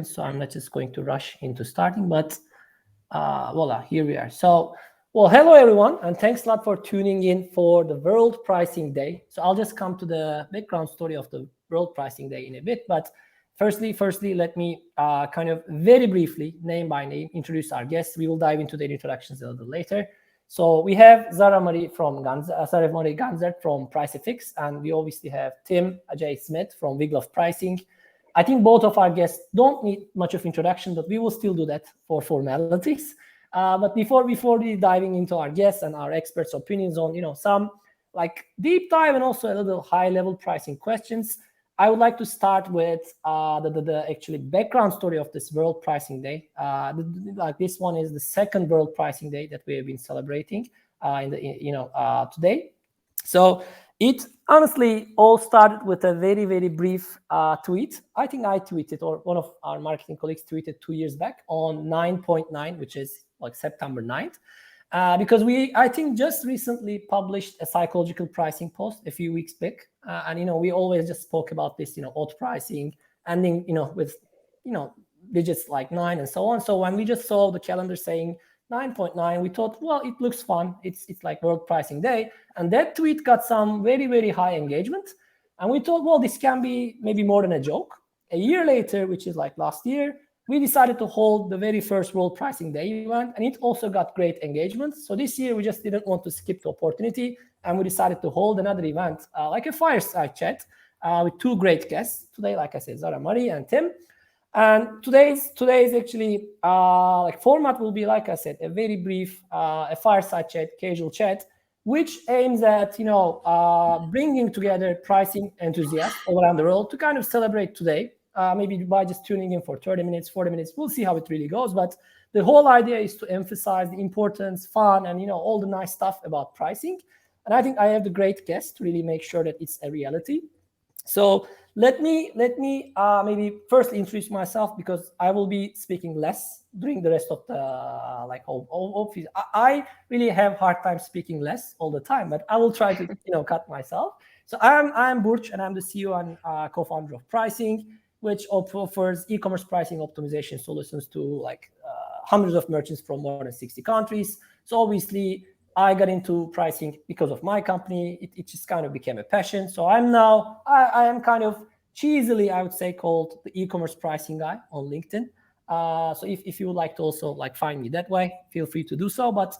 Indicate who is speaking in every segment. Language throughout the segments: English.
Speaker 1: so I'm not just going to rush into starting, but voila, here we are. So, well, hello everyone, and thanks a lot for tuning in for the World Pricing Day. So I'll just come to the background story of the World Pricing Day in a bit, but firstly, let me kind of very briefly, name by name, introduce our guests. We will dive into their introductions a little later. So we have Sara-Marie from Sara-Marie Gansert from Pricefx, and we obviously have Tim Ajay Smith from Wiglaf Pricing. I think both of our guests don't need much of introduction, but we will still do that for formalities. But before we diving into our guests and our experts' opinions on some like deep dive and also a little high level pricing questions, I would like to start with the actually background story of this World Pricing Day. Like this one is the second World Pricing Day that we have been celebrating today. So it honestly all started with a very, very brief tweet. I think I tweeted, or one of our marketing colleagues tweeted 2 years back on 9.9, which is like September 9th. Because I think just recently published a psychological pricing post a few weeks back. And we always just spoke about this, odd pricing, ending, with, digits like 9 and so on. So when we just saw the calendar saying 9.9, we thought, well, it looks fun. It's like World Pricing Day. And that tweet got some very, very high engagement. And we thought, well, this can be maybe more than a joke. A year later, which is like last year, we decided to hold the very first World Pricing Day event, and it also got great engagement. So this year, we just didn't want to skip the opportunity, and we decided to hold another event, like a fireside chat with two great guests today. Like I said, Sara-Marie and Tim. And today's actually like format will be, like I said, a very brief, a fireside chat, casual chat, which aims at bringing together pricing enthusiasts all around the world to kind of celebrate today. Maybe by just tuning in for 30 minutes, 40 minutes, we'll see how it really goes. But the whole idea is to emphasize the importance, fun, and all the nice stuff about pricing. And I think I have the great guest to really make sure that it's a reality. So let me maybe first introduce myself, because I will be speaking less during the rest of the I really have hard time speaking less all the time, but I will try to cut myself. So I'm Burc, and I'm the CEO and co-founder of Pricing, which offers e-commerce pricing optimization solutions to hundreds of merchants from more than 60 countries. So obviously, I got into pricing because of my company. It just kind of became a passion. So I am kind of cheesily, I would say, called the e-commerce pricing guy on LinkedIn. So if you would like to also find me that way, feel free to do so. But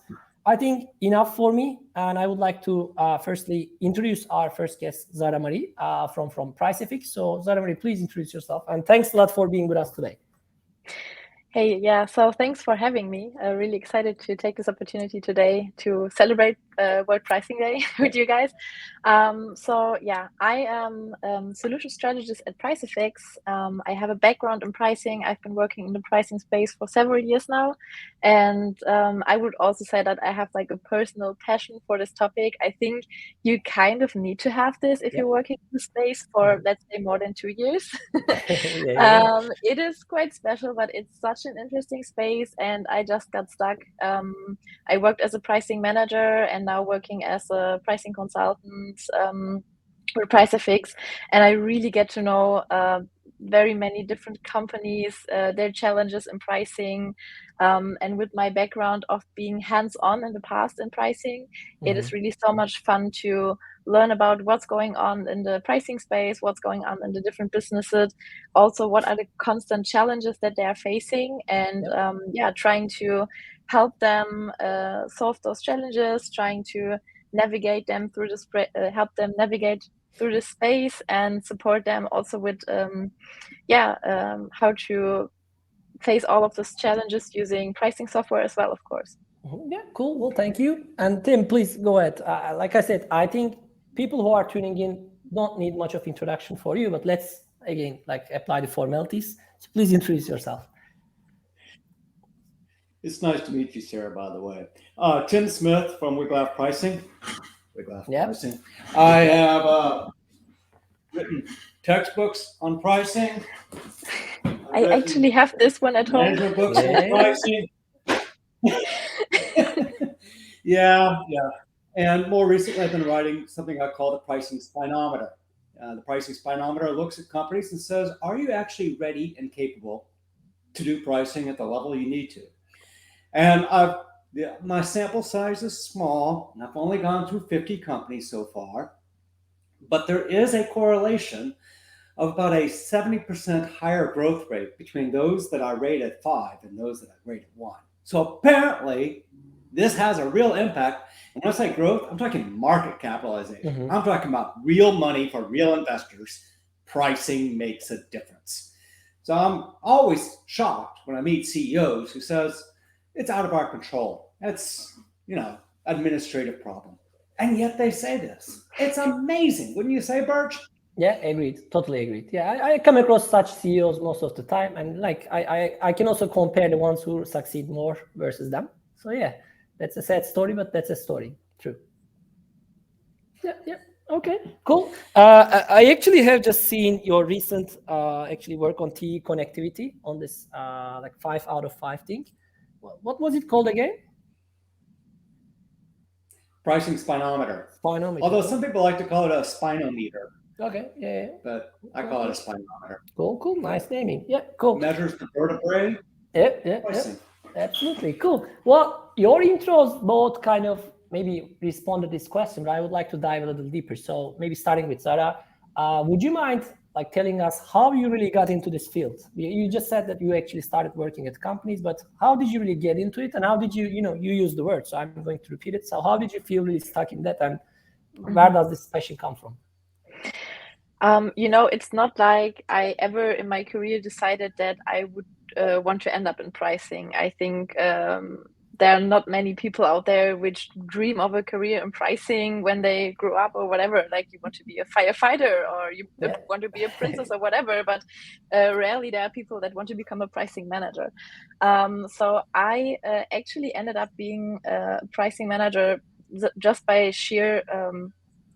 Speaker 1: I think enough for me, and I would like to firstly introduce our first guest, Sara-Marie from Pricefx. So Sara-Marie, please introduce yourself, and thanks a lot for being with us today.
Speaker 2: Hey, yeah, so thanks for having me. Really excited to take this opportunity today to celebrate World Pricing Day with you guys. So yeah, I am solution strategist at Pricefx. I have a background in pricing. I've been working in the pricing space for several years now. And I would also say that I have a personal passion for this topic. I think you kind of need to have this if you're working in the space for, let's say, more than 2 years. It is quite special, but it's such an interesting space, and I just got stuck. I worked as a pricing manager and now working as a pricing consultant with Pricefx, and I really get to know very many different companies, their challenges in pricing, and with my background of being hands-on in the past in pricing, it is really so much fun to learn about what's going on in the pricing space, what's going on in the different businesses, also what are the constant challenges that they are facing, and trying to help them solve those challenges, trying to navigate them through help them navigate through the space, and support them also with how to face all of those challenges using pricing software as well, of course.
Speaker 1: Yeah, cool. Well, thank you. And Tim, please go ahead. Like I said, I think people who are tuning in don't need much of introduction for you, but let's again apply the formalities. So please introduce yourself.
Speaker 3: It's nice to meet you, Sarah, by the way. Tim Smith from Wiglaf Pricing. Pricing. I have written textbooks on pricing.
Speaker 2: I actually have this one at home.
Speaker 3: Management books on pricing. Yeah. And more recently, I've been writing something I call the Pricing Spinometer. The Pricing Spinometer looks at companies and says, are you actually ready and capable to do pricing at the level you need to. And my sample size is small. And I've only gone through 50 companies so far, but there is a correlation of about a 70% higher growth rate between those that I rate at 5 and those that I rate at 1. So apparently, this has a real impact. And when I say growth, I'm talking market capitalization. I'm talking about real money for real investors. Pricing makes a difference. So I'm always shocked when I meet CEOs who says, it's out of our control. It's, administrative problem. And yet they say this. It's amazing. Wouldn't you say, Burc?
Speaker 1: Yeah, agreed. Totally agreed. Yeah, I come across such CEOs most of the time. And I can also compare the ones who succeed more versus them. So yeah, that's a sad story, but that's a story. True. Yeah. Okay, cool. I actually have just seen your recent work on TE connectivity on this 5 out of 5 thing. What was it called again?
Speaker 3: Pricing spinometer.
Speaker 1: Spinometer.
Speaker 3: Although some people like to call it a spinometer.
Speaker 1: Okay, yeah.
Speaker 3: But I call it a spinometer.
Speaker 1: Cool. Nice naming. Yeah, cool.
Speaker 3: Measures the vertebrae.
Speaker 1: Yeah. Absolutely, cool. Well, your intros both kind of maybe respond to this question, but I would like to dive a little deeper. So maybe starting with Sara, would you mind telling us how you really got into this field? You just said that you actually started working at companies, but how did you really get into it? And how did you use the word, so I'm going to repeat it. So how did you feel really stuck in that, and where does this passion come from?
Speaker 2: It's not like I ever in my career decided that I would want to end up in pricing. I think there are not many people out there which dream of a career in pricing when they grow up or whatever. Like you want to be a firefighter or you want to be a princess or whatever, but rarely there are people that want to become a pricing manager. So I actually ended up being a pricing manager just by sheer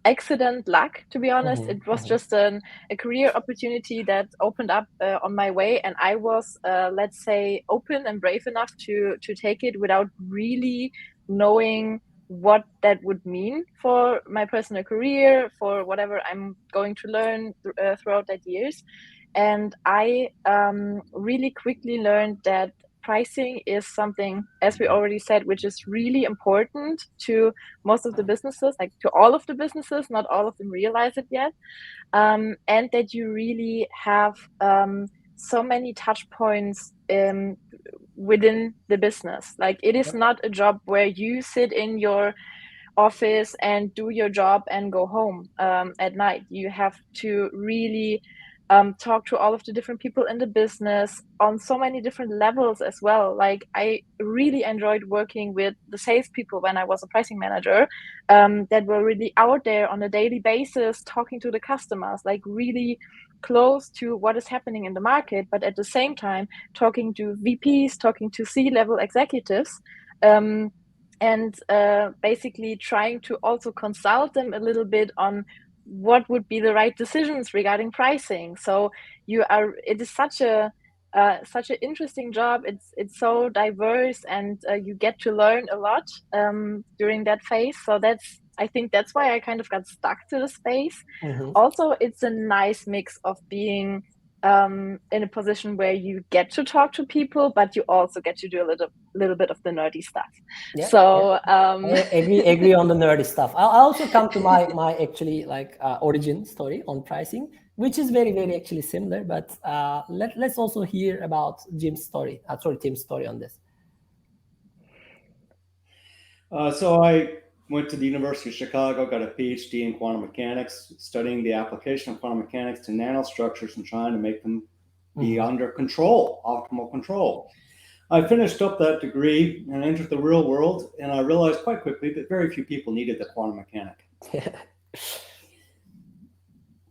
Speaker 2: accident luck, to be honest. It was just a career opportunity that opened up on my way, and I was let's say open and brave enough to take it without really knowing what that would mean for my personal career, for whatever I'm going to learn throughout that years. And I really quickly learned that pricing is something, as we already said, which is really important to most of the businesses, like to all of the businesses. Not all of them realize it yet. And that you really have so many touch points within the business. Like it is not a job where you sit in your office and do your job and go home at night. You have to really talk to all of the different people in the business on so many different levels as well. Like I really enjoyed working with the salespeople when I was a pricing manager that were really out there on a daily basis, talking to the customers, like really close to what is happening in the market, but at the same time talking to VPs, talking to C-level executives, and basically trying to also consult them a little bit on what would be the right decisions regarding pricing. So it is such an interesting job. It's so diverse, and you get to learn a lot during that phase. So I think that's why I kind of got stuck to the space. Also, it's a nice mix of being in a position where you get to talk to people, but you also get to do a little bit of the nerdy stuff.
Speaker 1: I agree on the nerdy stuff. I'll also come to my actually origin story on pricing, which is very, very actually similar. But let's also hear about Tim's story on this.
Speaker 3: So I went to the University of Chicago, got a PhD in quantum mechanics, studying the application of quantum mechanics to nanostructures and trying to make them be under control, optimal control. I finished up that degree and entered the real world, and I realized quite quickly that very few people needed the quantum mechanic.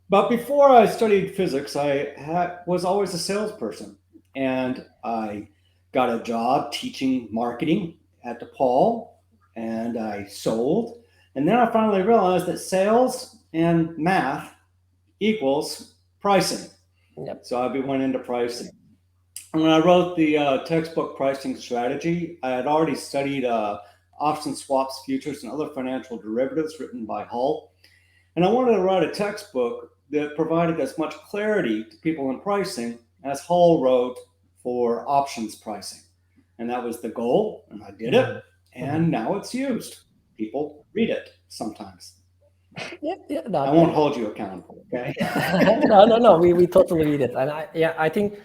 Speaker 3: But before I studied physics, I was always a salesperson, and I got a job teaching marketing at DePaul, and I sold. And then I finally realized that sales and math equals pricing. So I went into pricing. And when I wrote the textbook Pricing Strategy, I had already studied option swaps, futures, and other financial derivatives written by Hull. And I wanted to write a textbook that provided as much clarity to people in pricing as Hull wrote for options pricing. And that was the goal, and I did it, and now it's used. People read it sometimes.
Speaker 1: Yeah,
Speaker 3: I won't hold you accountable, okay?
Speaker 1: No, we totally read it. And I think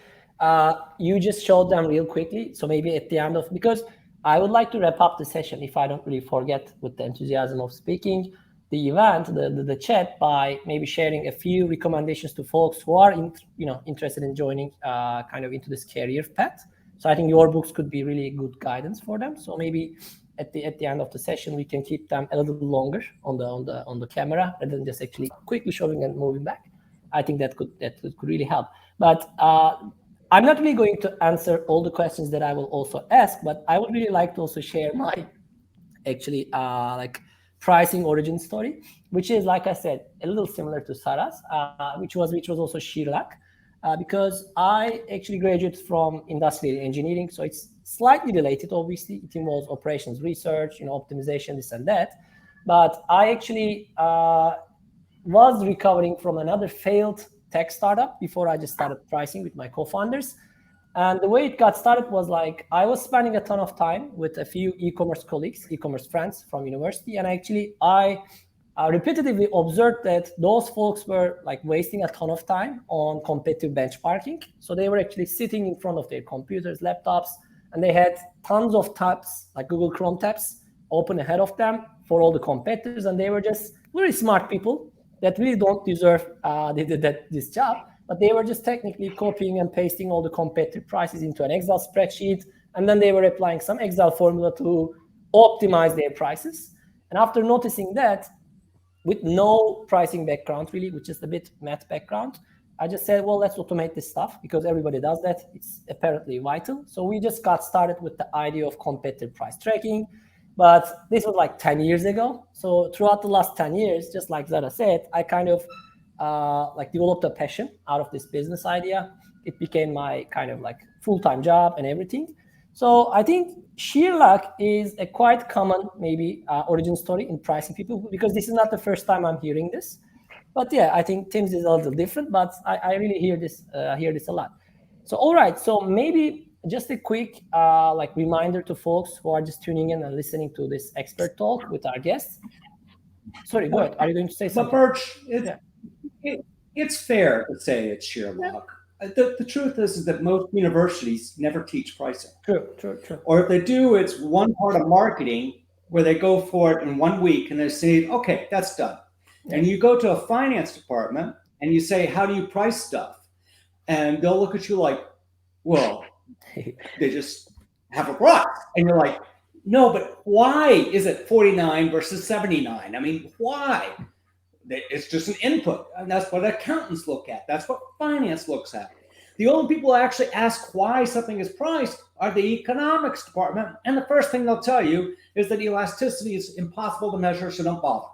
Speaker 1: you just showed them real quickly. So maybe at the end of, because I would like to wrap up the session, if I don't really forget, with the enthusiasm of speaking, the event, the chat, by maybe sharing a few recommendations to folks who are interested in joining kind of into this career path. So I think your books could be really good guidance for them. So maybe at the end of the session, we can keep them a little longer on the camera rather than just actually quickly showing and moving back. I think that could really help. But I'm not really going to answer all the questions that I will also ask, but I would really like to also share my actually like pricing origin story, which is, like I said, a little similar to Sarah's, which was also sheer luck. Because I actually graduated from industrial engineering, so it's slightly related. Obviously, it involves operations research, optimization, this and that. But I actually was recovering from another failed tech startup before I just started pricing with my co-founders. And the way it got started was like I was spending a ton of time with a few e-commerce colleagues, e-commerce friends from university, and actually I repetitively observed that those folks were like wasting a ton of time on competitive benchmarking. So they were actually sitting in front of their computers, laptops, and they had tons of tabs, like Google Chrome tabs, open ahead of them for all the competitors. And they were just very smart people that really don't deserve this job, but they were just technically copying and pasting all the competitive prices into an Excel spreadsheet. And then they were applying some Excel formula to optimize their prices. And after noticing that, with no pricing background, really, with just a bit math background, I just said, well, let's automate this stuff because everybody does that. It's apparently vital. So we just got started with the idea of competitive price tracking. But this was like 10 years ago. So throughout the last 10 years, just like Zara said, I kind of like developed a passion out of this business idea. It became my kind of like full-time job and everything. So I think sheer luck is a quite common maybe origin story in pricing people, because this is not the first time I'm hearing this. But yeah, I think Tim's is a little different, but I really hear this a lot. So all right, so maybe just a quick like reminder to folks who are just tuning in and listening to this expert talk with our guests. Sorry, go ahead. Are you going to say something?
Speaker 3: But Burc, it's fair to say it's sheer luck. The truth is that most universities never teach pricing.
Speaker 1: True.
Speaker 3: Or if they do, it's one part of marketing where they go for it in 1 week and they say, okay, that's done. Yeah. And you go to a finance department and you say, how do you price stuff? And they'll look at you like, well, they just have a price. And you're like, no, but why is it 49 versus 79? I mean, why? It's just an input, and that's what accountants look at. That's what finance looks at. The only people who actually ask why something is priced are the economics department, and the first thing they'll tell you is that elasticity is impossible to measure, so don't bother.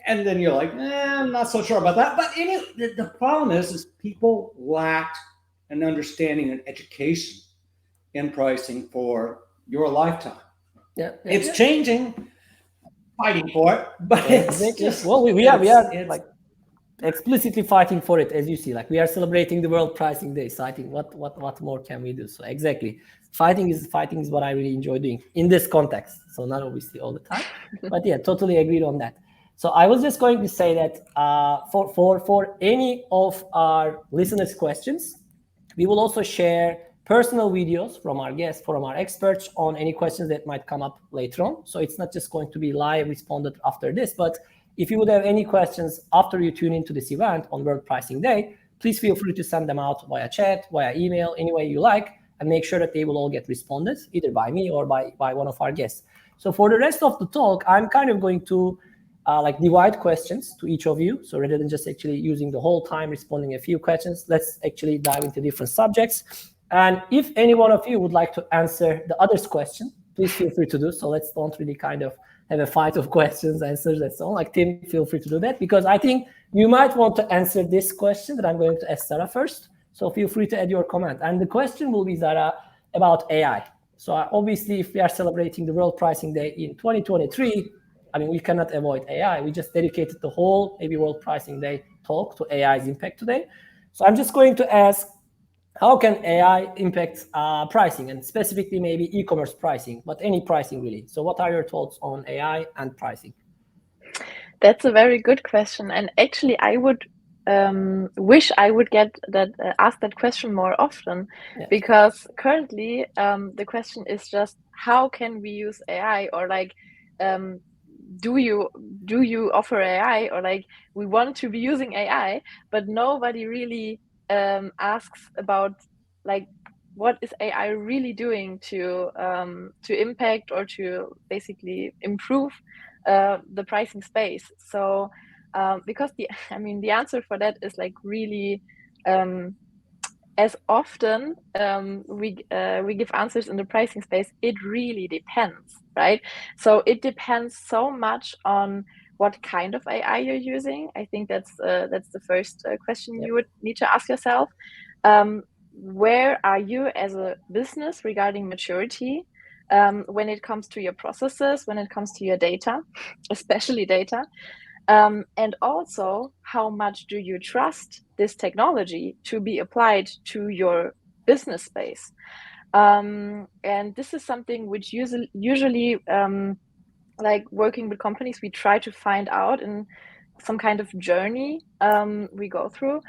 Speaker 3: And then you're like, I'm not so sure about that. But anyway, the problem is people lacked an understanding and education in pricing for your lifetime. It's changing. Fighting for it, but it's just,
Speaker 1: well, we are like explicitly fighting for it, as you see. Like we are celebrating the World Pricing Day, so I think what more can we do? So exactly, fighting is what I really enjoy doing in this context. So not obviously all the time, but yeah, totally agreed on that. So I was just going to say that for any of our listeners' questions, we will also share personal videos from our guests, from our experts on any questions that might come up later on. So it's not just going to be live responded after this, but if you would have any questions after you tune into this event on World Pricing Day, please feel free to send them out via chat, via email, any way you like, and make sure that they will all get responded either by me or by one of our guests. So for the rest of the talk, I'm kind of going to like divide questions to each of you. So rather than just actually using the whole time responding a few questions, let's actually dive into different subjects. And if any one of you would like to answer the other's question, please feel free to do so. Let's don't really kind of have a fight of questions, answers, and so on. Like Tim, feel free to do that, because I think you might want to answer this question that I'm going to ask Sarah first. So feel free to add your comment. And the question will be, Zara, about AI. So obviously, if we are celebrating the World Pricing Day in 2023, I mean, we cannot avoid AI. We just dedicated the whole maybe World Pricing Day talk to AI's impact today. So I'm just going to ask how can AI impact pricing, and specifically maybe e-commerce pricing, but any pricing really? So what are your thoughts on AI and pricing?
Speaker 2: That's a very good question, and actually, I would wish I would get that asked that question more often,
Speaker 1: Yes.
Speaker 2: because currently the question is just how can we use AI, or like do you offer AI, or like we want to be using AI, but nobody really asks about like what is AI really doing to impact or to basically improve the pricing space. So because the answer for that is like really as often we give answers in the pricing space, it really depends, right? So it depends so much on what kind of AI you're using. I think that's the first question you would need to ask yourself. Where are you as a business regarding maturity when it comes to your processes, when it comes to your data, especially data? And also, how much do you trust this technology to be applied to your business space? And this is something which usually like working with companies, we try to find out in some kind of journey we go through.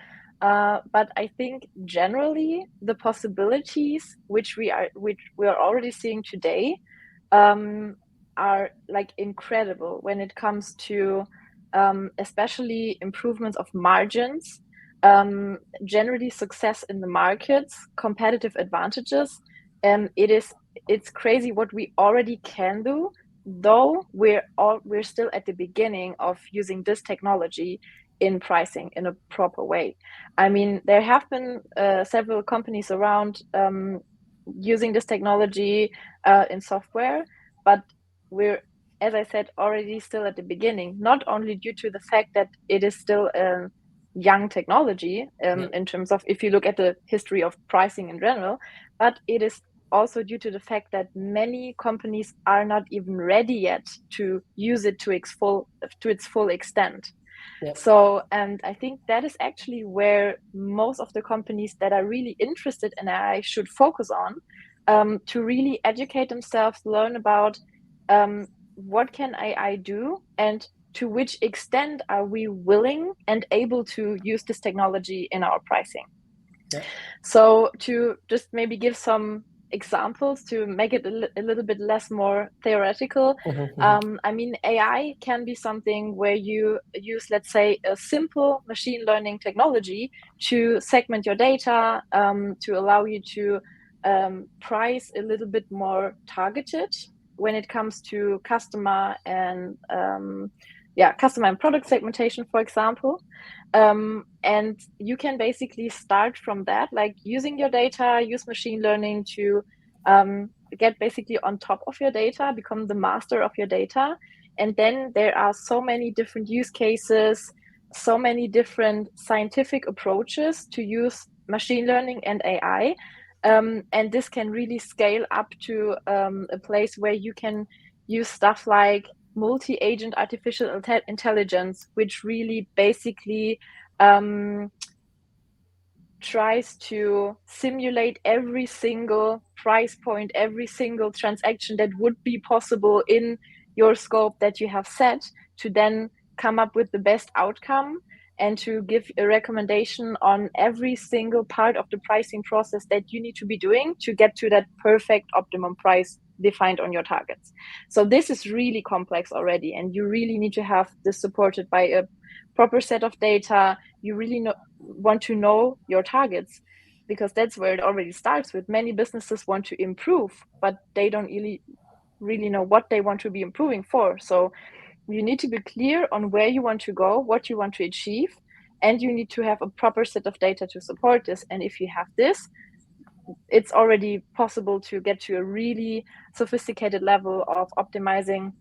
Speaker 2: But I think generally the possibilities which we are already seeing today are like incredible when it comes to especially improvements of margins, generally success in the markets, competitive advantages. It's crazy what we already can do, though we're still at the beginning of using this technology in pricing in a proper way. I mean, there have been several companies around using this technology in software, but we're, as I said, already still at the beginning, not only due to the fact that it is still a young technology in terms of if you look at the history of pricing in general, but it is also due to the fact that many companies are not even ready yet to use it to its full extent.
Speaker 1: Yep.
Speaker 2: So, and I think that is actually where most of the companies that are really interested in AI should focus on, to really educate themselves, learn about what can AI do, and to which extent are we willing and able to use this technology in our pricing.
Speaker 1: Yeah.
Speaker 2: So to just maybe give some examples to make it a little bit less more theoretical. I mean, AI can be something where you use, let's say, a simple machine learning technology to segment your data, to allow you to price a little bit more targeted when it comes to customer and product segmentation, for example. And you can basically start from that, like using your data, use machine learning to get basically on top of your data, become the master of your data. And then there are so many different use cases, so many different scientific approaches to use machine learning and AI. And this can really scale up to a place where you can use stuff like multi-agent artificial intelligence, which really basically tries to simulate every single price point, every single transaction that would be possible in your scope that you have set, to then come up with the best outcome and to give a recommendation on every single part of the pricing process that you need to be doing to get to that perfect optimum price defined on your targets. So this is really complex already, and you really need to have this supported by a proper set of data. You really want to know your targets, because that's where it already starts with. Many businesses want to improve, but they don't really know what they want to be improving for. So you need to be clear on where you want to go, what you want to achieve, and you need to have a proper set of data to support this. And if you have this, it's already possible to get to a really sophisticated level of optimizing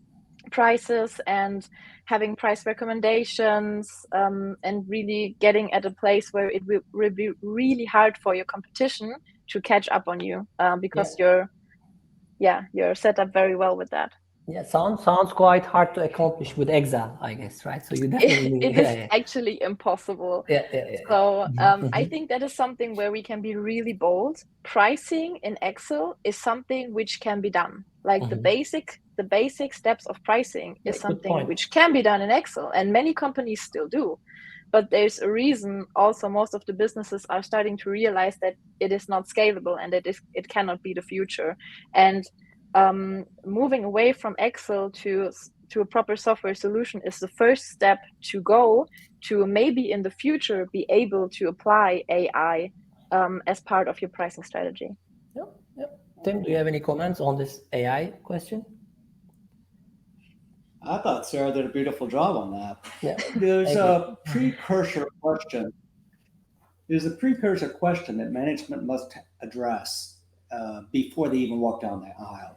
Speaker 2: prices and having price recommendations, and really getting at a place where it will be really hard for your competition to catch up on you, because you're set up very well with that.
Speaker 1: Yeah, sounds quite hard to accomplish with Excel, I guess, right? So you definitely
Speaker 2: it is actually impossible.
Speaker 1: Yeah.
Speaker 2: So I think that is something where we can be really bold. Pricing in Excel is something which can be done. Like the basic steps of pricing is something which can be done in Excel, and many companies still do. But there's a reason also most of the businesses are starting to realize that it is not scalable and it cannot be the future. And moving away from Excel to a proper software solution is the first step to go to maybe in the future be able to apply AI as part of your pricing strategy.
Speaker 1: Yep. Tim, do you have any comments on this AI question?
Speaker 3: I thought Sarah did a beautiful job on that.
Speaker 1: Yeah.
Speaker 3: There's a precursor question. There's a precursor question that management must address before they even walk down the aisle.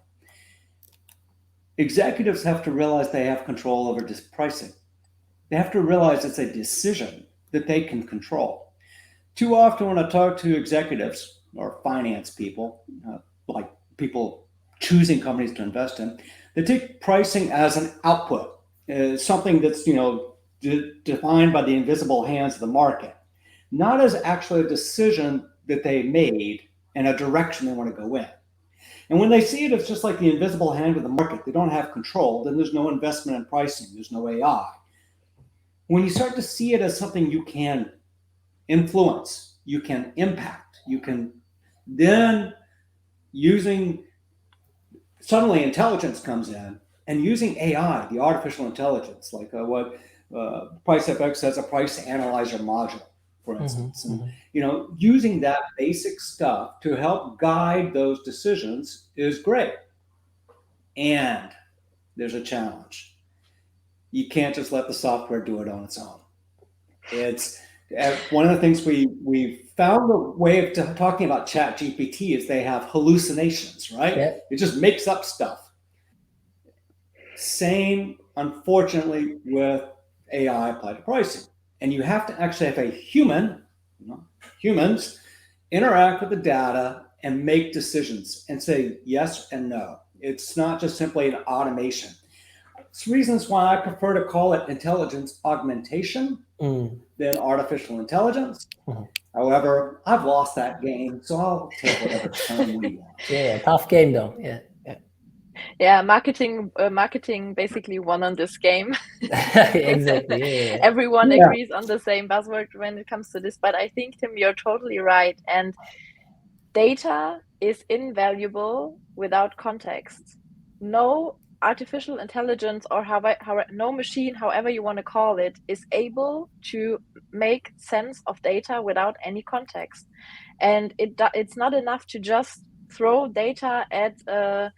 Speaker 3: Executives have to realize they have control over pricing. They have to realize it's a decision that they can control. Too often when I talk to executives or finance people, like people choosing companies to invest in, they take pricing as an output, something that's defined by the invisible hands of the market, not as actually a decision that they made and a direction they want to go in. And when they see it as just like the invisible hand of the market, they don't have control, then there's no investment in pricing, there's no AI. When you start to see it as something you can influence, you can impact, you can then suddenly intelligence comes in, and using AI, the artificial intelligence, like what Pricefx has a price analyzer module, for instance, and using that basic stuff to help guide those decisions is great. And there's a challenge. You can't just let the software do it on its own. It's one of the things we found a way of talking about ChatGPT is they have hallucinations, right?
Speaker 1: Yeah.
Speaker 3: It just makes up stuff. Same, unfortunately, with AI applied to pricing. And you have to actually have a humans interact with the data and make decisions and say yes and no. It's not just simply an automation. It's reasons why I prefer to call it intelligence augmentation than artificial intelligence. However, I've lost that game, so I'll take whatever term we want.
Speaker 1: Yeah, tough game though.
Speaker 2: Yeah, marketing basically won on this game.
Speaker 1: Exactly. Yeah.
Speaker 2: Everyone agrees on the same buzzword when it comes to this, but I think, Tim, you're totally right. And data is invaluable without context. No artificial intelligence or no machine, however you want to call it, is able to make sense of data without any context. And it's not enough to just throw data at a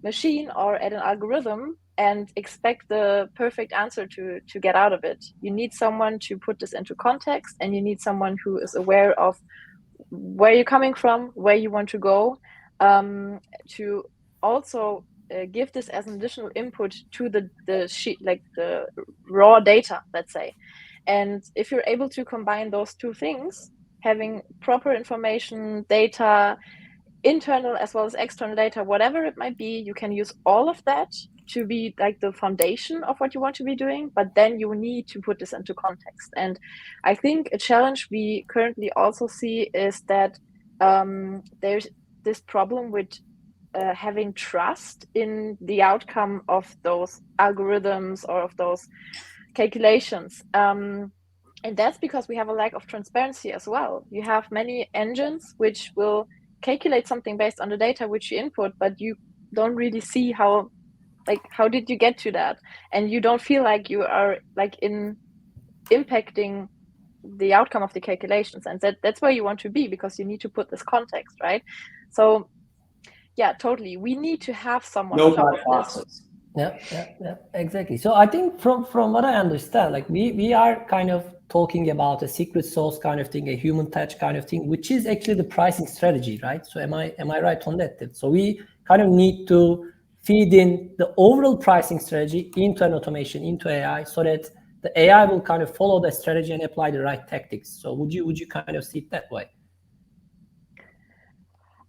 Speaker 2: machine or at an algorithm and expect the perfect answer to get out of it. You need someone to put this into context, and you need someone who is aware of where you're coming from, where you want to go, to also give this as an additional input to the sheet, like the raw data, let's say. And if you're able to combine those two things, having proper information, data, internal as well as external data, whatever it might be, you can use all of that to be like the foundation of what you want to be doing, but then you need to put this into context. And I think a challenge we currently also see is that there's this problem with having trust in the outcome of those algorithms or of those calculations. And that's because we have a lack of transparency as well. You have many engines which will calculate something based on the data which you input, but you don't really see how did you get to that, and you don't feel like you are impacting the outcome of the calculations. And that's where you want to be, because you need to put this context, right? So yeah, totally, we need to have someone on top of this.
Speaker 1: Yeah, exactly. So I think from what I understand, like we are kind of talking about a secret sauce kind of thing, a human touch kind of thing, which is actually the pricing strategy, right? So am I right on that? So we kind of need to feed in the overall pricing strategy into an automation, into AI, so that the AI will kind of follow the strategy and apply the right tactics. So would you kind of see it that way?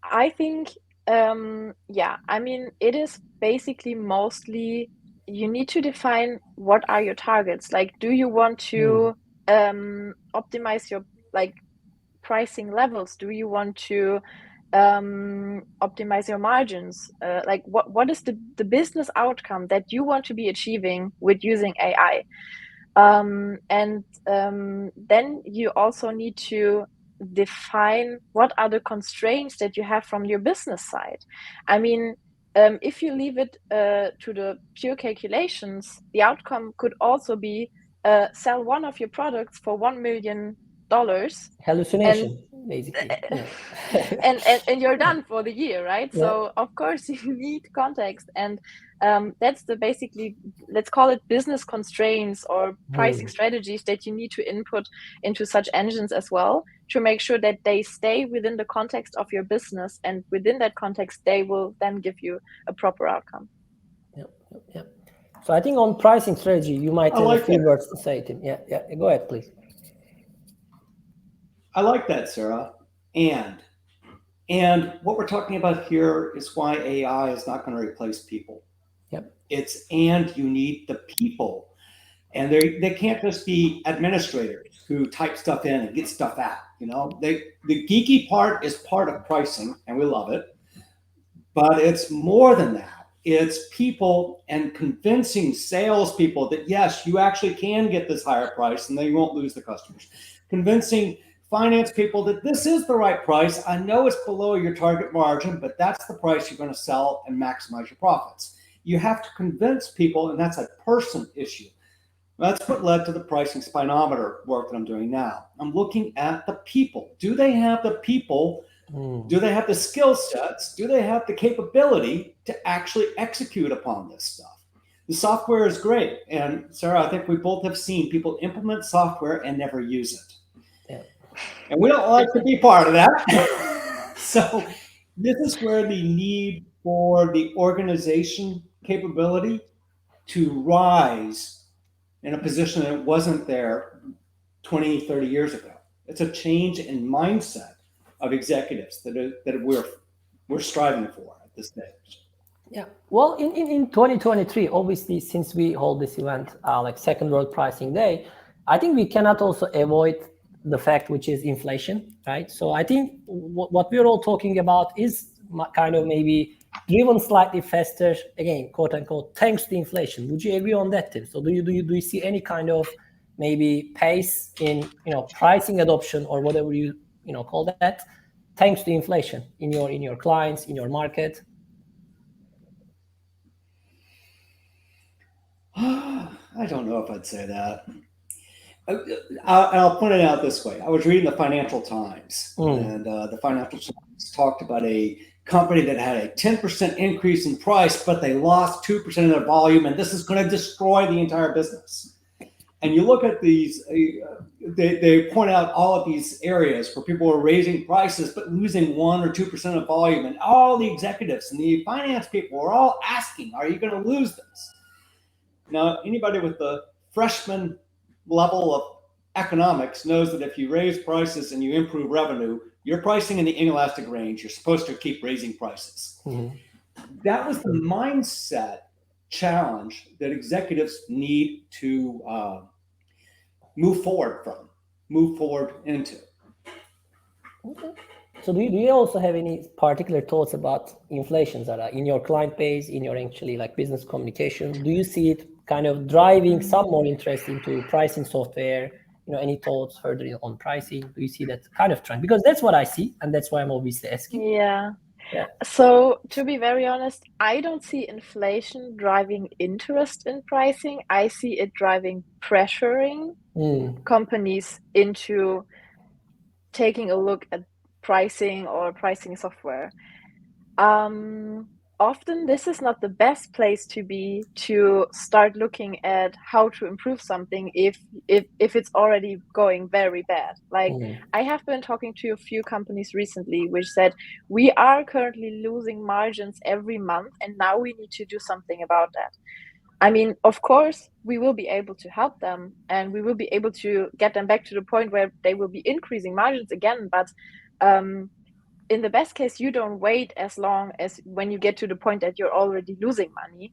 Speaker 2: I think Yeah, I mean, it is basically mostly you need to define what are your targets. Like, do you want to optimize your like pricing levels? Do you want to optimize your margins? Like, what is the business outcome that you want to be achieving with using AI? Then you also need to define what are the constraints that you have from your business side. I mean, if you leave it to the pure calculations, the outcome could also be sell one of your products for $1 million.
Speaker 1: Hallucination, basically.
Speaker 2: And you're done for the year, right?
Speaker 1: Yeah.
Speaker 2: So of course you need context, and that's the basically, let's call it business constraints or pricing strategies that you need to input into such engines as well, to make sure that they stay within the context of your business, and within that context they will then give you a proper outcome.
Speaker 1: Yeah. So I think on pricing strategy you might have
Speaker 3: like
Speaker 1: a few
Speaker 3: that.
Speaker 1: words to say, Tim. Yeah, go ahead, please.
Speaker 3: I like that, Sarah. And what we're talking about here is why AI is not going to replace people.
Speaker 1: Yep.
Speaker 3: And you need the people. And they can't just be administrators who type stuff in and get stuff out. You know, the geeky part is part of pricing, and we love it. But it's more than that. It's people and convincing salespeople that, yes, you actually can get this higher price and then you won't lose the customers. Convincing finance people that this is the right price. I know it's below your target margin, but that's the price you're going to sell and maximize your profits. You have to convince people, and that's a person issue. That's what led to the pricing spinometer work that I'm doing now. I'm looking at the people. Do they have the people? Do they have the skill sets? Do they have the capability to actually execute upon this stuff? The software is great. And Sarah, I think we both have seen people implement software and never use it.
Speaker 1: Yeah.
Speaker 3: And we don't like to be part of that. So this is where the need for the organization capability to rise in a position that wasn't there 20, 30 years ago. It's a change in mindset of executives that we're striving for at this stage.
Speaker 1: Yeah. Well, in 2023, obviously, since we hold this event, like Second World Pricing Day, I think we cannot also avoid the fact which is inflation, right? So I think what we're all talking about is kind of maybe driven slightly faster, again, quote unquote, thanks to inflation. Would you agree on that, Tim? So do you see any kind of maybe pace in pricing adoption or whatever you call that, thanks to inflation in your clients, in your market?
Speaker 3: I don't know if I'd say that. I'll point it out this way. I was reading the Financial Times, and the Financial Times talked about a company that had a 10% increase in price, but they lost 2% of their volume, and this is going to destroy the entire business. And you look at these, they point out all of these areas where people are raising prices, but losing 1 or 2% of volume. And all the executives and the finance people are all asking, are you going to lose this? Now, anybody with the freshman level of economics knows that if you raise prices and you improve revenue, you're pricing in the inelastic range. You're supposed to keep raising prices. That was the mindset challenge that executives need to move forward into.
Speaker 1: Okay. So do you also have any particular thoughts about inflation, Zara, in your client base, in your actually like business communication? Do you see it kind of driving some more interest into pricing software? Any thoughts further on pricing? Do you see that kind of trend? Because that's what I see, and that's why I'm obviously asking.
Speaker 2: Yeah. So to be very honest, I don't see inflation driving interest in pricing. I see it driving pressuring companies into taking a look at pricing or pricing software. Often this is not the best place to be to start looking at how to improve something if it's already going very bad. Like I have been talking to a few companies recently which said we are currently losing margins every month and now we need to do something about that. I mean, of course, we will be able to help them and we will be able to get them back to the point where they will be increasing margins again. But in the best case, you don't wait as long as when you get to the point that you're already losing money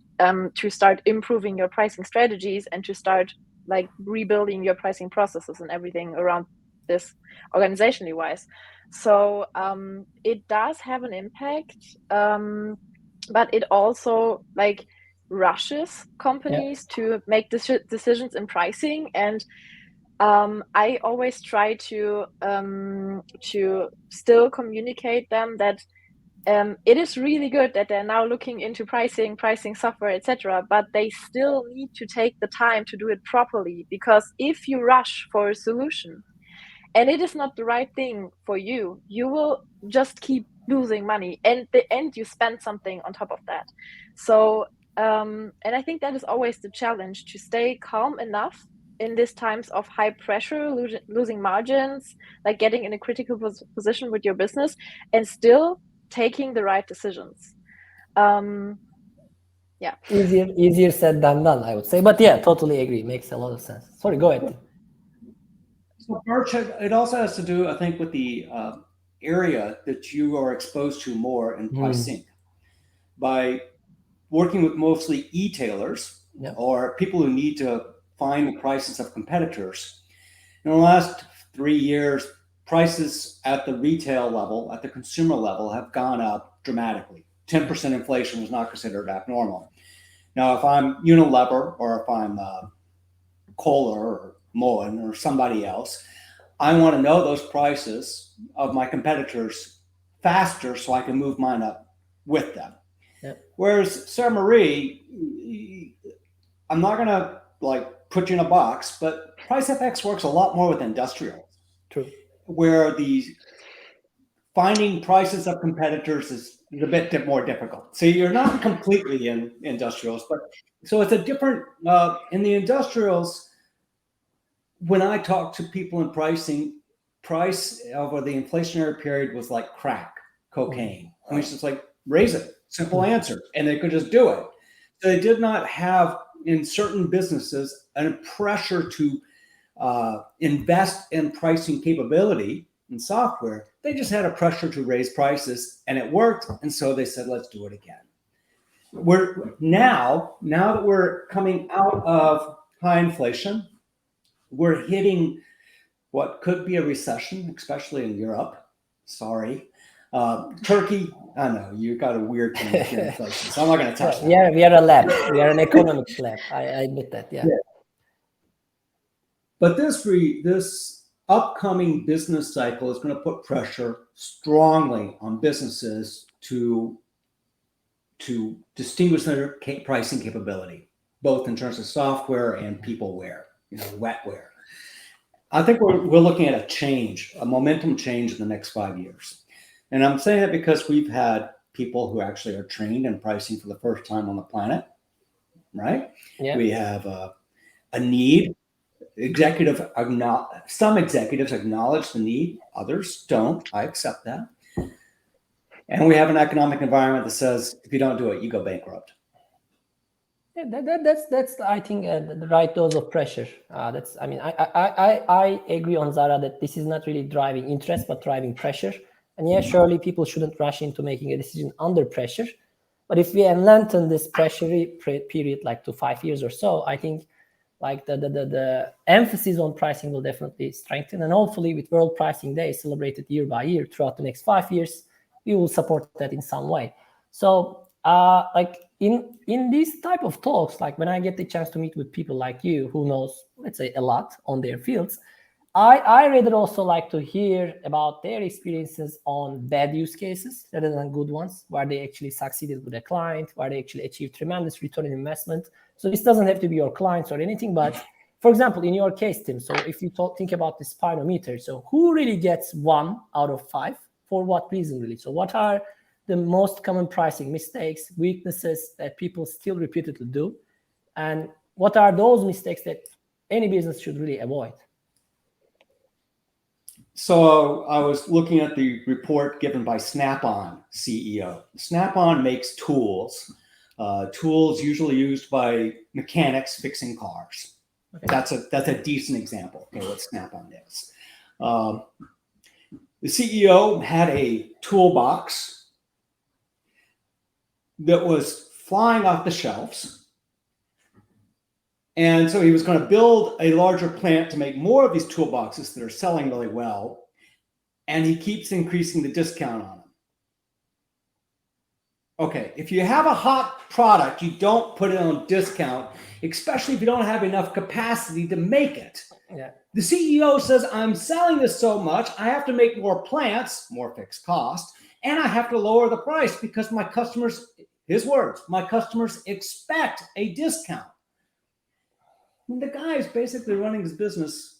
Speaker 2: to start improving your pricing strategies and to start like rebuilding your pricing processes and everything around this organizationally wise. So it does have an impact, but it also like rushes companies to make decisions in pricing. And I always try to still communicate them that it is really good that they're now looking into pricing software, etc. But they still need to take the time to do it properly, because if you rush for a solution and it is not the right thing for you, you will just keep losing money, and the end you spend something on top of that. So and I think that is always the challenge, to stay calm enough in these times of high pressure, losing margins, like getting in a critical position with your business and still taking the right decisions. Yeah.
Speaker 1: Easier said than done, I would say. But yeah, totally agree. Makes a lot of sense. Sorry, go ahead.
Speaker 3: So, Burc, it also has to do, I think, with the area that you are exposed to more in Prisync. By working with mostly e-tailers or people who need to find the prices of competitors. In the last 3 years, prices at the retail level, at the consumer level, have gone up dramatically. 10% inflation was not considered abnormal. Now, if I'm Unilever or if I'm Kohler or Moen or somebody else, I want to know those prices of my competitors faster so I can move mine up with them. Whereas Sara-Marie, I'm not going to like put you in a box, but Pricefx works a lot more with industrials.
Speaker 1: True.
Speaker 3: Where the finding prices of competitors is a bit more difficult. So you're not completely in industrials, but so it's a different, in the industrials, when I talk to people in pricing, price over the inflationary period was like crack cocaine. I mean, it's just like, raise it, simple answer, and they could just do it. So they did not have, in certain businesses, a pressure to invest in pricing capability in software. They just had a pressure to raise prices, and it worked. And so they said, let's do it again. We're now that we're coming out of high inflation, we're hitting what could be a recession, especially in Europe. Sorry. Turkey, I know you got a weird thing with your inflation, so I'm not going to touch that.
Speaker 1: Yeah, we are a lab. We are an economics lab. I admit that. Yeah.
Speaker 3: But this upcoming business cycle is going to put pressure strongly on businesses to distinguish their pricing capability, both in terms of software and peopleware, wetware. I think we're looking at a momentum change in the next 5 years. And I'm saying that because we've had people who actually are trained in pricing for the first time on the planet, right? Yeah. We have a need. Some executives acknowledge the need, others don't. I accept that. And we have an economic environment that says, if you don't do it, you go bankrupt.
Speaker 1: Yeah, that's I think the right dose of pressure. I agree on Zara that this is not really driving interest, but driving pressure. And yeah, surely people shouldn't rush into making a decision under pressure. But if we lengthen this pressure period like to 5 years or so, I think like the emphasis on pricing will definitely strengthen. And hopefully with World Pricing Day celebrated year by year throughout the next 5 years, we will support that in some way. So like in these type of talks, like when I get the chance to meet with people like you who knows, let's say, a lot on their fields, I rather also like to hear about their experiences on bad use cases rather than good ones, where they actually succeeded with a client, where they actually achieved tremendous return on investment. So this doesn't have to be your clients or anything, but for example, in your case, Tim, so if you think about the spirometer, so who really gets 1 out of 5? For what reason, really? So what are the most common pricing mistakes, weaknesses that people still repeatedly do? And what are those mistakes that any business should really avoid?
Speaker 3: So I was looking at the report given by Snap-on CEO. Snap-on makes tools usually used by mechanics fixing cars. Okay. That's a decent example of what Snap-on is. The CEO had a toolbox that was flying off the shelves. And so he was going to build a larger plant to make more of these toolboxes that are selling really well. And he keeps increasing the discount on them. Okay, if you have a hot product, you don't put it on discount, especially if you don't have enough capacity to make it.
Speaker 1: Yeah.
Speaker 3: The CEO says, I'm selling this so much, I have to make more plants, more fixed cost, and I have to lower the price because my customers, his words, my customers expect a discount. And the guy is basically running his business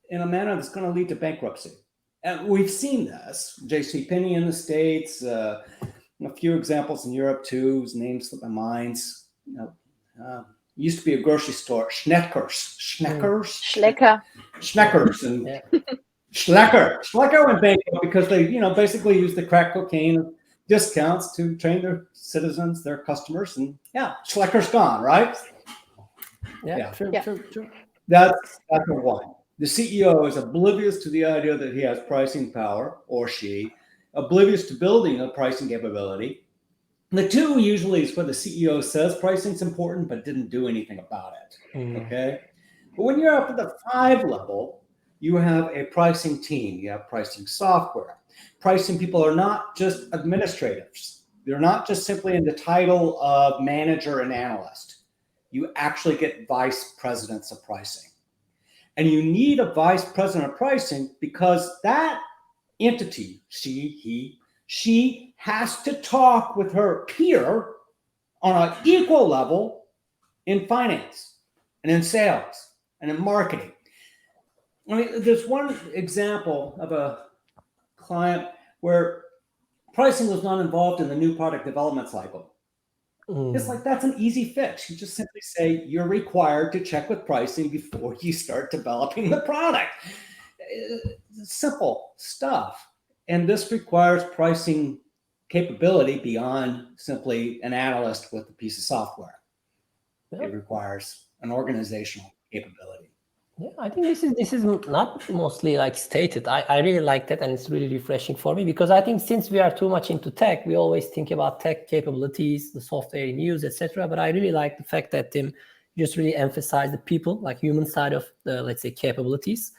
Speaker 3: in a manner that's going to lead to bankruptcy. And we've seen this. JCPenney in the States, a few examples in Europe too, whose names slip my mind. Used to be a grocery store, Schneckers,
Speaker 2: Schlecker.
Speaker 3: and Schlecker went bankrupt because they, basically used the crack cocaine discounts to train their citizens, their customers, and Schlecker's gone, right?
Speaker 1: Yeah. True.
Speaker 3: That's a one. The CEO is oblivious to the idea that he has pricing power, or she, oblivious to building a pricing capability. The two usually is where the CEO says pricing's important, but didn't do anything about it. Okay. But when you're up at the 5 level, you have a pricing team, you have pricing software. Pricing people are not just administrators. They're not just simply in the title of manager and analyst. You actually get vice presidents of pricing. And you need a vice president of pricing because that entity, she has to talk with her peer on an equal level in finance and in sales and in marketing. I mean, there's one example of a client where pricing was not involved in the new product development cycle. It's like, that's an easy fix. You just simply say you're required to check with pricing before you start developing the product. Simple stuff. And this requires pricing capability beyond simply an analyst with a piece of software. Yep. It requires an organizational capability.
Speaker 1: Yeah, I think this is not mostly like stated. I really like that, and it's really refreshing for me because I think since we are too much into tech, we always think about tech capabilities, the software in use, etc. But I really like the fact that Tim just really emphasized the people, like human side of the, let's say, capabilities,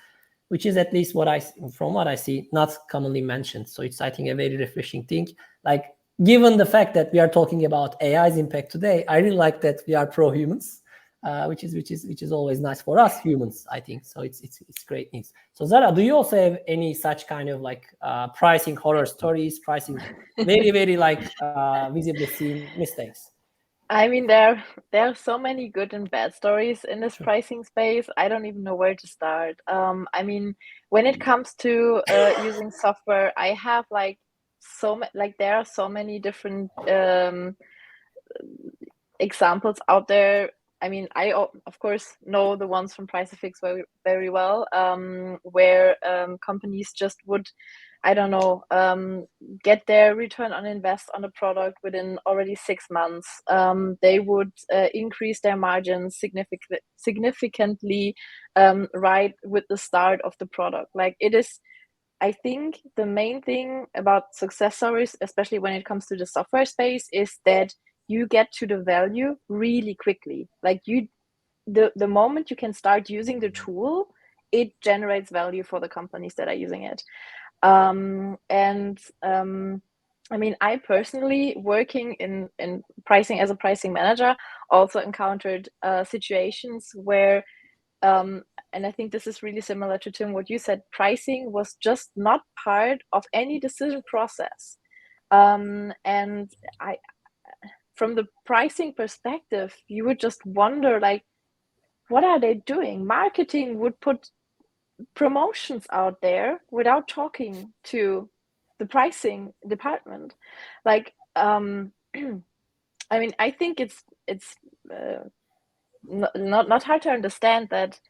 Speaker 1: which is at least from what I see, not commonly mentioned. So it's, I think, a very refreshing thing. Like, given the fact that we are talking about AI's impact today, I really like that we are pro-humans. Which is always nice for us humans, I think. So it's great news. So Sara, do you also have any such kind of like pricing horror stories, pricing very, very like visibly seen mistakes?
Speaker 2: I mean, there are so many good and bad stories in this pricing space. I don't even know where to start. I mean, when it comes to using software, I have like there are so many different examples out there. I mean, I of course know the ones from Pricefx very, very well, where companies just would, I don't know, get their return on invest on a product within already 6 months. They would increase their margins significantly right with the start of the product. Like, it is, I think the main thing about success stories, especially when it comes to the software space, is that you get to the value really quickly. Like, the moment you can start using the tool, it generates value for the companies that are using it. I mean, I personally, working in pricing as a pricing manager, also encountered situations where, and I think this is really similar to Tim, what you said, pricing was just not part of any decision process. And from the pricing perspective, you would just wonder, like, what are they doing? Marketing would put promotions out there without talking to the pricing department. Like, I mean, I think it's not hard to understand that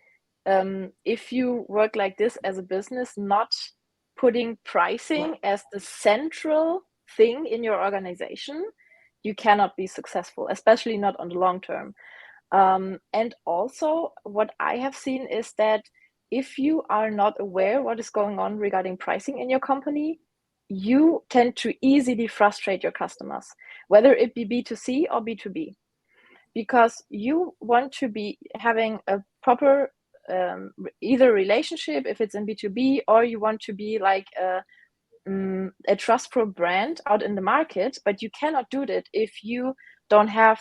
Speaker 2: if you work like this as a business, not putting pricing as the central thing in your organization, you cannot be successful, especially not on the long term. And also what I have seen is that if you are not aware what is going on regarding pricing in your company, you tend to easily frustrate your customers, whether it be B2C or B2B, because you want to be having a proper either relationship if it's in B2B, or you want to be like a trustful brand out in the market, but you cannot do that if you don't have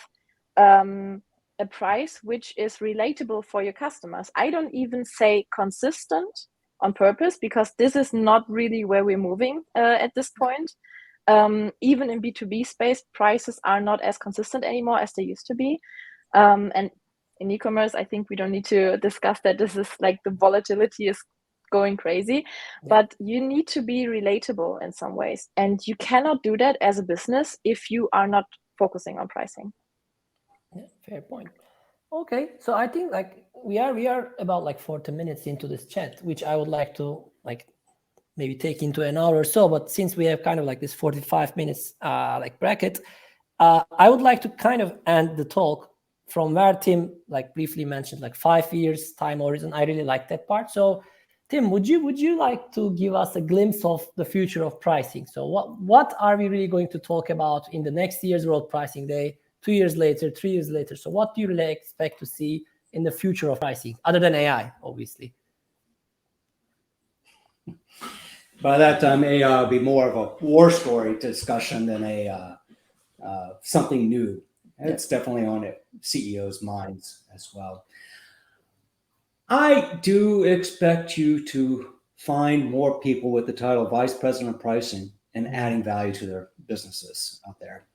Speaker 2: a price which is relatable for your customers. I don't even say consistent on purpose, because this is not really where we're moving at this point. Even in B2B space, prices are not as consistent anymore as they used to be. And in e-commerce, I think we don't need to discuss that. This is like the volatility is going crazy, but you need to be relatable in some ways. And you cannot do that as a business if you are not focusing on pricing.
Speaker 1: Yeah, fair point. Okay, so I think like we are about like 40 minutes into this chat, which I would like to like maybe take into an hour or so. But since we have kind of like this 45 minutes like bracket, I would like to kind of end the talk from where Tim like briefly mentioned like 5 years time horizon. I really like that part. So Tim, would you like to give us a glimpse of the future of pricing? So what are we really going to talk about in the next year's World Pricing Day, 2 years later, 3 years later? So what do you really expect to see in the future of pricing, other than AI, obviously?
Speaker 3: By that time, AI will be more of a war story discussion than something new. It's definitely on CEOs' minds as well. I do expect you to find more people with the title of Vice President of Pricing and adding value to their businesses out there.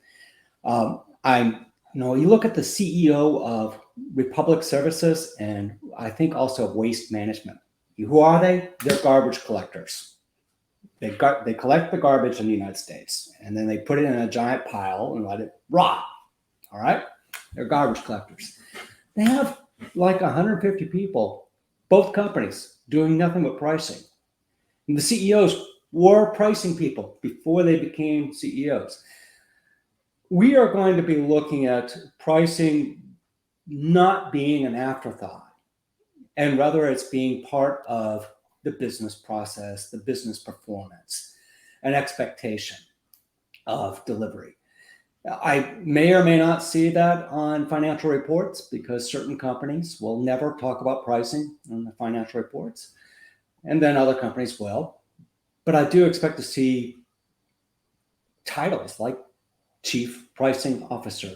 Speaker 3: You look at the CEO of Republic Services, and I think also Waste Management. Who are they? They're garbage collectors. They collect the garbage in the United States, and then they put it in a giant pile and let it rot. All right? They're garbage collectors. They have like 150 people, both companies, doing nothing but pricing. And the CEOs were pricing people before they became CEOs. We are going to be looking at pricing not being an afterthought, and rather it's being part of the business process, the business performance, an expectation of delivery. I may or may not see that on financial reports, because certain companies will never talk about pricing on the financial reports, and then other companies will. But I do expect to see titles like Chief Pricing Officer.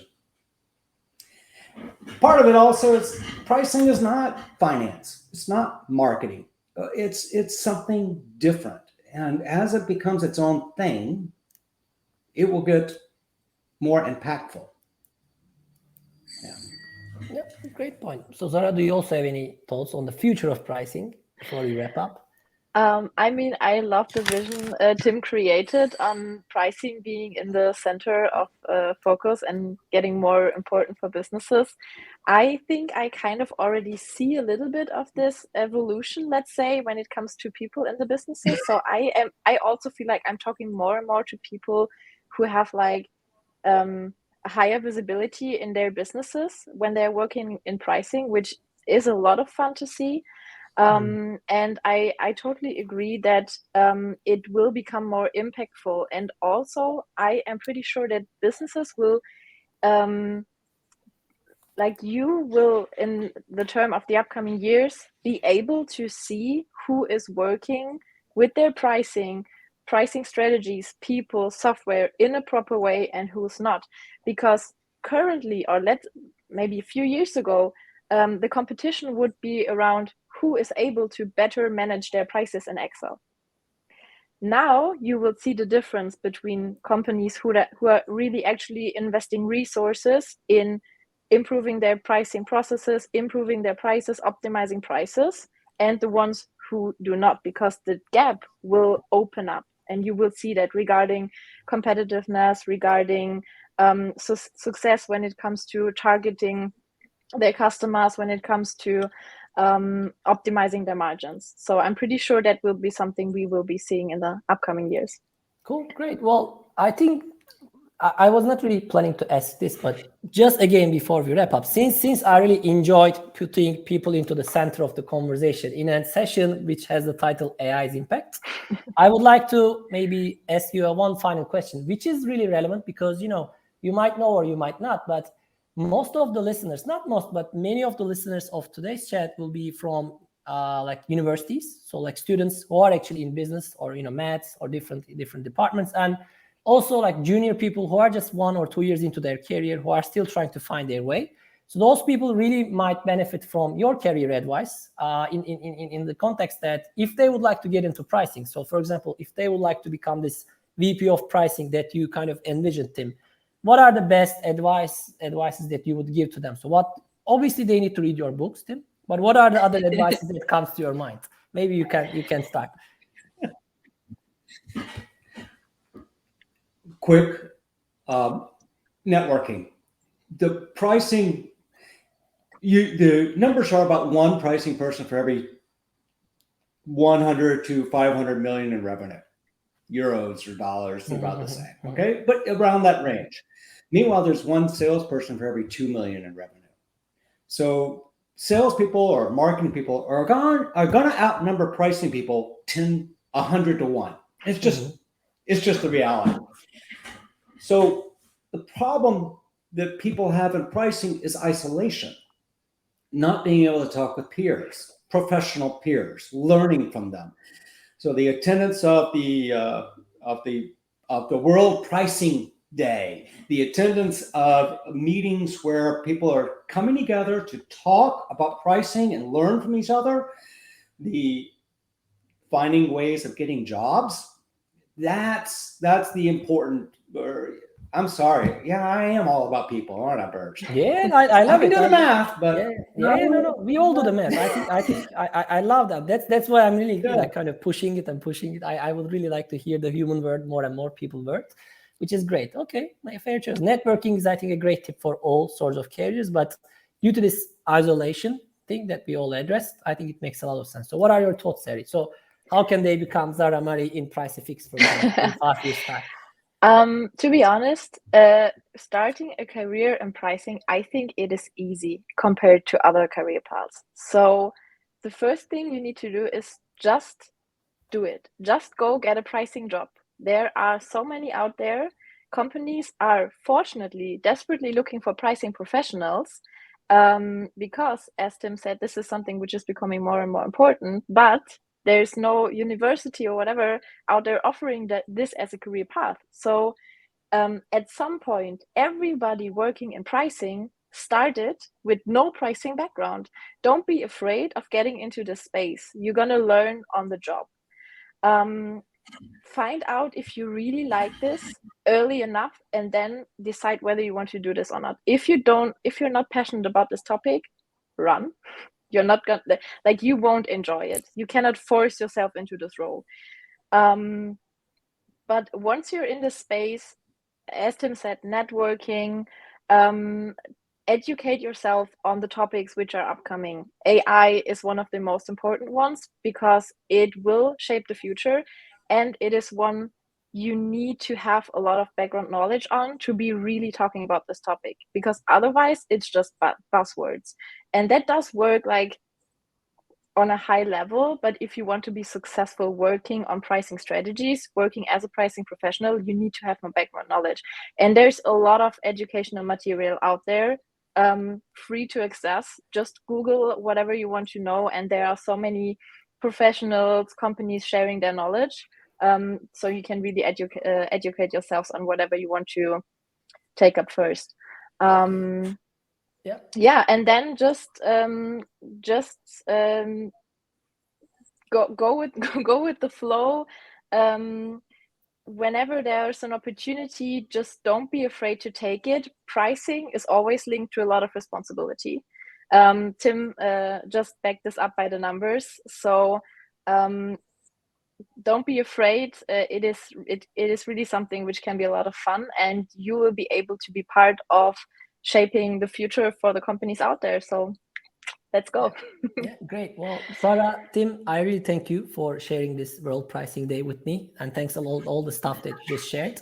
Speaker 3: Part of it also is pricing is not finance. It's not marketing. It's something different. And as it becomes its own thing, it will get more impactful.
Speaker 1: Yeah, great point. So Sara, do you also have any thoughts on the future of pricing before we wrap up?
Speaker 2: I mean, I love the vision Tim created on pricing being in the center of focus and getting more important for businesses. I think I kind of already see a little bit of this evolution, let's say, when it comes to people in the businesses. So I also feel like I'm talking more and more to people who have like a higher visibility in their businesses when they're working in pricing, which is a lot of fun to see. And I totally agree that it will become more impactful. And also, I am pretty sure that businesses will, like you will, in the term of the upcoming years, be able to see who is working with their pricing strategies, people, software in a proper way, and who's not. Because currently, or maybe a few years ago, the competition would be around who is able to better manage their prices in Excel. Now you will see the difference between companies who are really actually investing resources in improving their pricing processes, improving their prices, optimizing prices, and the ones who do not, because the gap will open up. And you will see that regarding competitiveness, regarding success when it comes to targeting their customers, when it comes to optimizing their margins. So I'm pretty sure that will be something we will be seeing in the upcoming years.
Speaker 1: Cool, great. Well, I think I was not really planning to ask this, but just again, before we wrap up, since I really enjoyed putting people into the center of the conversation in a session which has the title AI's Impact, I would like to maybe ask you one final question, which is really relevant because, you might know or you might not, but most of the listeners, not most, but many of the listeners of today's chat will be from like universities. So like students who are actually in business or, maths or different departments. And also like junior people who are just 1 or 2 years into their career, who are still trying to find their way. So those people really might benefit from your career advice in the context that if they would like to get into pricing. So for example, if they would like to become this VP of pricing that you kind of envisioned, Tim, what are the best advices that you would give to them? So obviously they need to read your books, Tim, but what are the other advices that comes to your mind? Maybe you can start.
Speaker 3: Quick networking. The pricing, the numbers are about one pricing person for every 100 to 500 million in revenue. Euros or dollars, they're about the same. Okay, but around that range. Meanwhile, there's one salesperson for every 2 million in revenue. So salespeople or marketing people are going to outnumber pricing people 100 to 1. It's just the reality. So the problem that people have in pricing is isolation, not being able to talk with peers, professional peers, learning from them. So the attendance of the World Pricing Day, the attendance of meetings where people are coming together to talk about pricing and learn from each other, the finding ways of getting jobs, that's the important. I'm sorry. Yeah, I am all about people, aren't I, Burc?
Speaker 1: Yeah, I love it.
Speaker 3: I can do the math, but
Speaker 1: no. We all do the math. I think I love that. That's why I'm really like kind of pushing it. I would really like to hear the human word more and more, people word, which is great. Okay, my fair choice. Networking is, I think, a great tip for all sorts of careers, but due to this isolation thing that we all addressed, I think it makes a lot of sense. So what are your thoughts, Sari? So how can they become Sara-Marie in Pricefx, for example, in 5 years' time?
Speaker 2: To be honest, starting a career in pricing, I think it is easy compared to other career paths. So the first thing you need to do is just do it. Just go get a pricing job. There are so many out there. Companies are fortunately desperately looking for pricing professionals because, as Tim said, this is something which is becoming more and more important, but there's no university or whatever out there offering this as a career path. So at some point, everybody working in pricing started with no pricing background. Don't be afraid of getting into the space. You're going to learn on the job. Find out if you really like this early enough and then decide whether you want to do this or not. If you're not passionate about this topic, run. You're not gonna, like, you won't enjoy it. You cannot force yourself into this role. But once you're in the space, as Tim said, networking, educate yourself on the topics which are upcoming. AI is one of the most important ones because it will shape the future, and it is one you need to have a lot of background knowledge on to be really talking about this topic, because otherwise it's just buzzwords. And that does work like on a high level, but if you want to be successful working on pricing strategies, working as a pricing professional, you need to have more background knowledge. And there's a lot of educational material out there, free to access. Just Google whatever you want to know, and there are so many professionals, companies sharing their knowledge, so you can really educate yourselves on whatever you want to take up first. Yeah, and then just go with the flow. Whenever there's an opportunity, just don't be afraid to take it. Pricing is always linked to a lot of responsibility. Tim just backed this up by the numbers, so don't be afraid. It is really something which can be a lot of fun, and you will be able to be part of shaping the future for the companies out there. So let's go.
Speaker 1: Yeah, great. Well, Sara, Tim, I really thank you for sharing this World Pricing Day with me, and thanks on all the stuff that you just shared.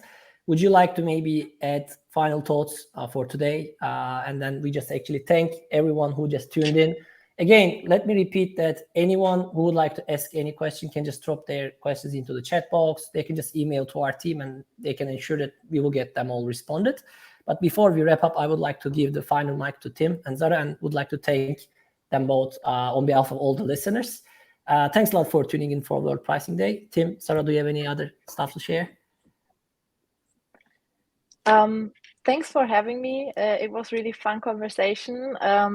Speaker 1: would you like to maybe add final thoughts for today? And then we just actually thank everyone who just tuned in. Again, let me repeat that anyone who would like to ask any question can just drop their questions into the chat box. They can just email to our team and they can ensure that we will get them all responded. But before we wrap up, I would like to give the final mic to Tim and Sara, and would like to thank them both on behalf of all the listeners. Thanks a lot for tuning in for World Pricing Day. Tim, Sara, do you have any other stuff to share?
Speaker 2: Thanks for having me. It was really fun conversation. Yeah,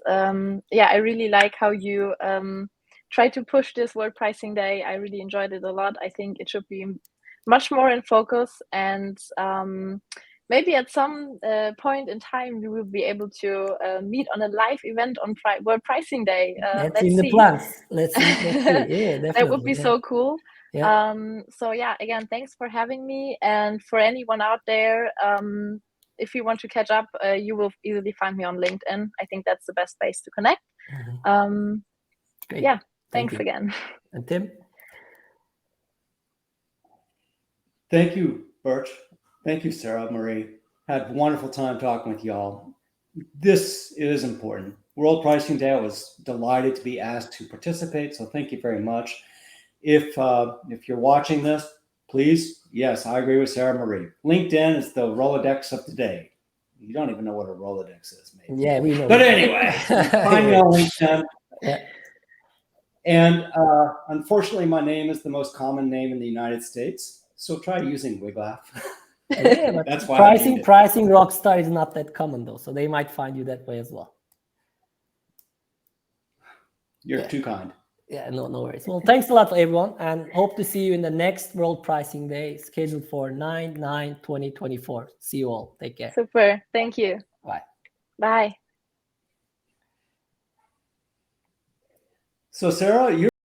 Speaker 2: I really like how you try to push this World Pricing Day. I really enjoyed it a lot. I think it should be much more in focus, and maybe at some point in time we will be able to meet on a live event on World Pricing Day.
Speaker 1: That's in the plans. Let's see. Yeah, definitely.
Speaker 2: That would be so cool.
Speaker 1: Yeah.
Speaker 2: So yeah, again, thanks for having me. And for anyone out there, if you want to catch up, you will easily find me on LinkedIn. I think that's the best place to connect.
Speaker 1: Great.
Speaker 2: Yeah, thanks again.
Speaker 1: And Tim?
Speaker 3: Thank you, Burc. Thank you, Sara-Marie. Had a wonderful time talking with y'all. This is important. World Pricing Day, I was delighted to be asked to participate, so thank you very much. If you're watching this, please, yes, I agree with Sara-Marie. LinkedIn is the Rolodex of today. You don't even know what a Rolodex is, maybe.
Speaker 1: Yeah, we know.
Speaker 3: But anyway, find me on LinkedIn.
Speaker 1: Yeah.
Speaker 3: And unfortunately, my name is the most common name in the United States, so try using Wiglaf.
Speaker 1: Yeah, but
Speaker 3: that's why
Speaker 1: pricing rockstar is not that common though, so they might find you that way as well.
Speaker 3: You're too kind.
Speaker 1: Yeah, no worries. Well, thanks a lot for everyone, and hope to see you in the next World Pricing Day, scheduled for 9/9/2024. See you all. Take care.
Speaker 2: Super. Thank you.
Speaker 1: Bye.
Speaker 2: Bye.
Speaker 3: So, Sara, you